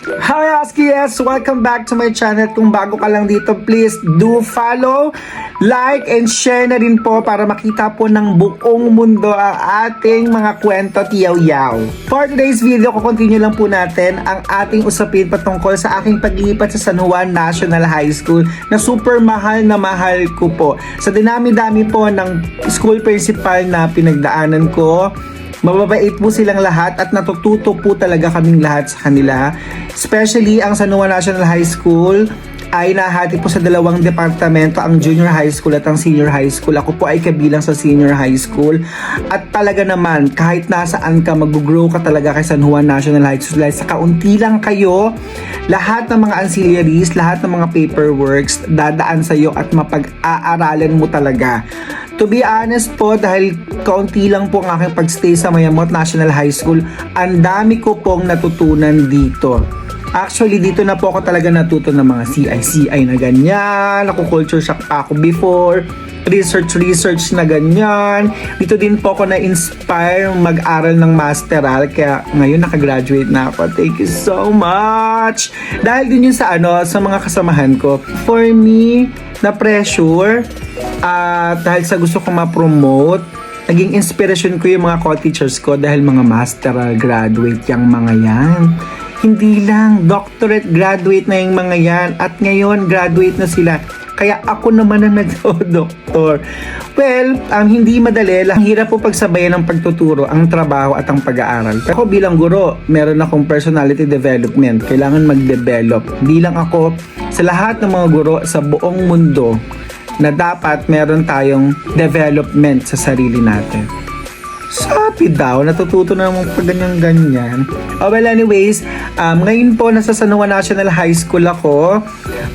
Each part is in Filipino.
Hi Huskies! Welcome back to my channel. Kung bago ka lang dito, please do follow, like, and share na rin po para makita po ng buong mundo ang ating mga kwento tiyaw-yaw. For today's video, kukontinue lang po natin ang ating usapin patungkol sa aking paglipat sa San Juan National High School na super mahal na mahal ko po. Sa dinami-dami po ng school principal na pinagdaanan ko, mababait po silang lahat at natututo po talaga kaming lahat sa kanila. Especially ang San Juan National High School ay nahati po sa dalawang departamento, ang junior high school at ang senior high school. Ako po ay kabilang sa senior high school. At talaga naman, kahit nasaan ka, mag-grow ka talaga kay San Juan National High School. Dahil sa kaunti lang kayo, lahat ng mga ancillaries, lahat ng mga paperworks, dadaan sa'yo at mapag-aaralan mo talaga. To be honest po, dahil kaunti lang po ang aking pagstay sa Mayamot National High School, ang dami ko pong natutunan dito. Actually, dito na po ako talaga natuto ng mga CI na ganyan. Culture shock pa ako before. Research na ganyan. Dito din po ako na-inspire mag-aral ng masteral. Kaya ngayon nakagraduate na ako. Thank you so much! Dahil din yun sa mga kasamahan ko. For me, na pressure dahil sa gusto kong ma-promote, naging inspiration ko yung mga co-teachers ko dahil mga masteral graduate yung mga yan. Hindi lang, doctorate graduate na yung mga yan at ngayon graduate na sila. Kaya ako naman ang nag-doktor. Well, hindi madali. Ang hirap po pagsabayan ng pagtuturo, ang trabaho at ang pag-aaral. Pero ako bilang guro, meron akong personality development. Kailangan mag-develop. Hindi lang ako, sa lahat ng mga guro sa buong mundo, na dapat meron tayong development sa sarili natin. Sabi daw, natututo na naman pag ganyan-ganyan. Well, anyways, ngayon po nasa San Juan National High School ako.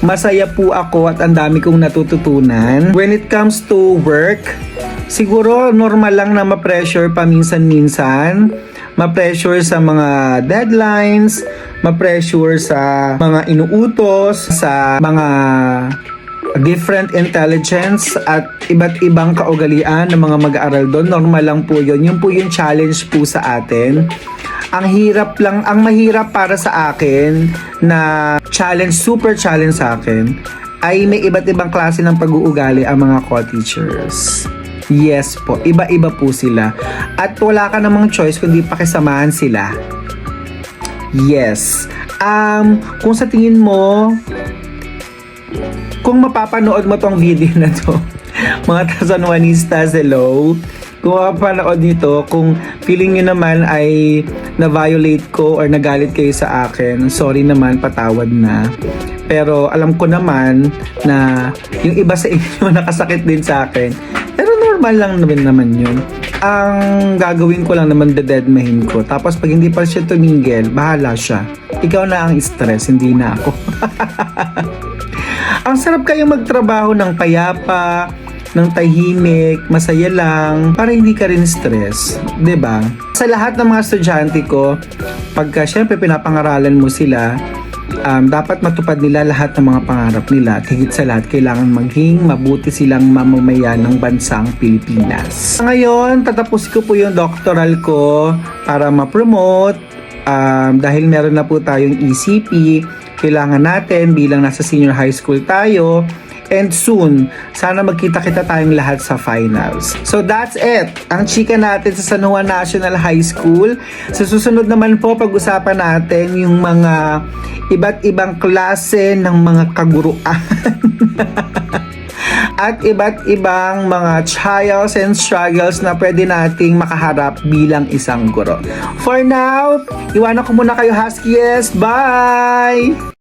Masaya po ako at ang dami kong natututunan. When it comes to work, siguro normal lang na ma-pressure paminsan-minsan. Ma-pressure sa mga deadlines, ma-pressure sa mga inuutos, sa mga different intelligence at iba't ibang kaugalian ng mga mag-aaral doon. Normal lang po yun. Yun po yung challenge po sa atin. Ang mahirap para sa akin na challenge, super challenge sa akin, ay may iba't ibang klase ng pag-uugali ang mga co-teachers. Yes po, iba-iba po sila. At wala ka namang choice kundi pakisamahan sila. Yes. Kung sa tingin mo, kung mapapanood mo tong video na to, mga San Juanistas, hello. Kung mapapanood nito, kung feeling nyo naman ay na-violate ko or nagalit kayo sa akin, sorry naman, patawad na. Pero alam ko naman na yung iba sa inyo nakasakit din sa akin. Pero normal lang naman yun. Ang gagawin ko lang naman, dededmahin ko. Tapos pag hindi pa siya tumingil, bahala siya. Ikaw na ang stress, hindi na ako. Ang sarap kayong magtrabaho ng payapa, ng tahimik, masaya lang, para hindi ka rin stress, 'di ba? Sa lahat ng mga estudyante ko, pagka syempre pinapangaralan mo sila, dapat matupad nila lahat ng mga pangarap nila. At higit sa lahat, kailangan maging mabuti silang mamamayan ng bansang Pilipinas. Ngayon, tatapusin ko po yung doctoral ko para ma-promote. Dahil meron na po tayong ECP, kailangan natin bilang nasa senior high school tayo, and soon, sana magkita-kita tayong lahat sa finals. So that's it. Ang chika natin sa San Juan National High School. Sa susunod naman po, pag-usapan natin yung mga iba't ibang klase ng mga kaguruan. At iba't ibang mga trials and struggles na pwede nating makaharap bilang isang guro. For now, iwanan ko muna kayo, Huskies. Bye!